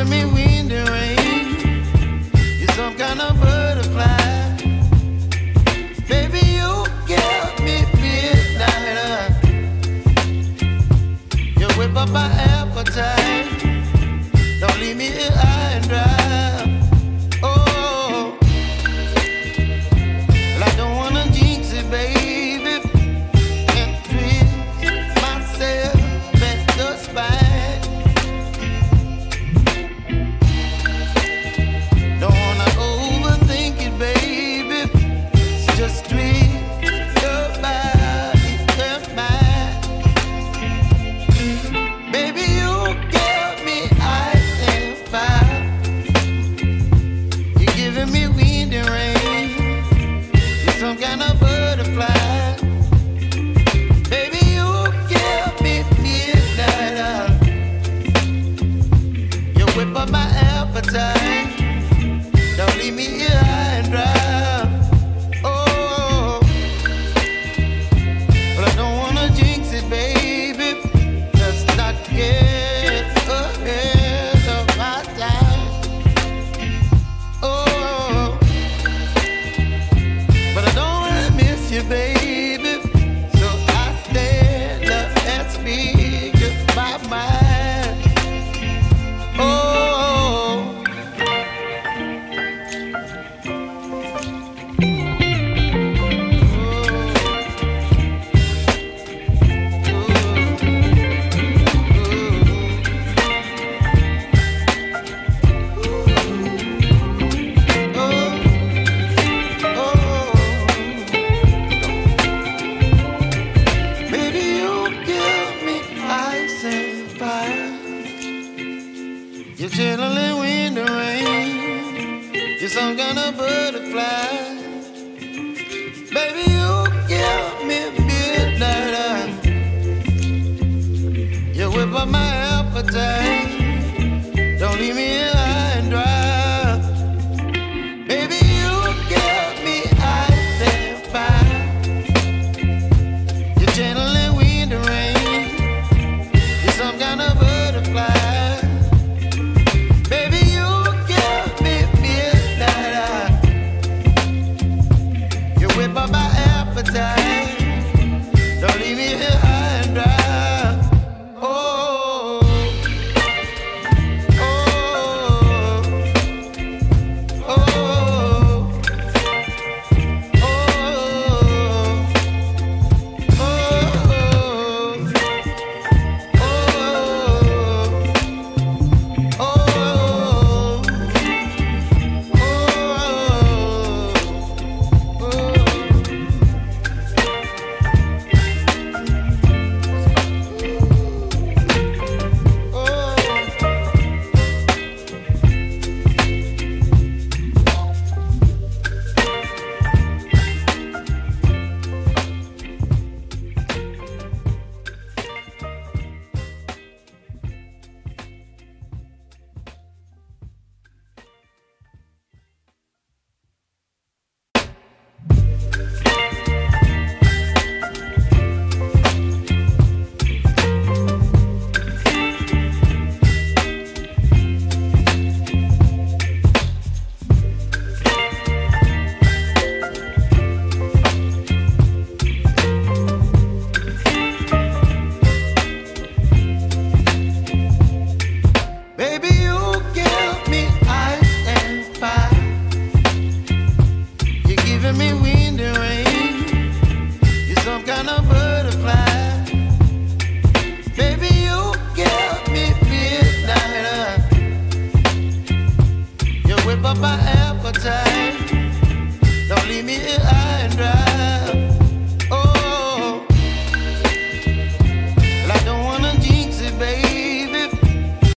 giving me wind and rain. You're some kind of butterfly. Baby, you give me midnight. You whip up my appetite. Don't leave me here high and dry. Oh, well, I don't wanna jinx it, baby, and twist myself at the spine. Don't wanna overthink it, baby. It's just twist your body and mine. Baby, you give me ice and fire. You're giving me wind and rain. You're some kind of butterfly. Baby, you give me midnight. You whip up my appetite. Don't leave me here high and dry. Oh, but I don't wanna jinx it, baby. Let's not get ahead of my time. Oh, but I don't wanna miss you, baby. So I stand up and speak my mind. Oh. You're chilling wind and rain. You're some kind of butterfly. Baby, you give me midnight. You whip up my appetite. Don't leave me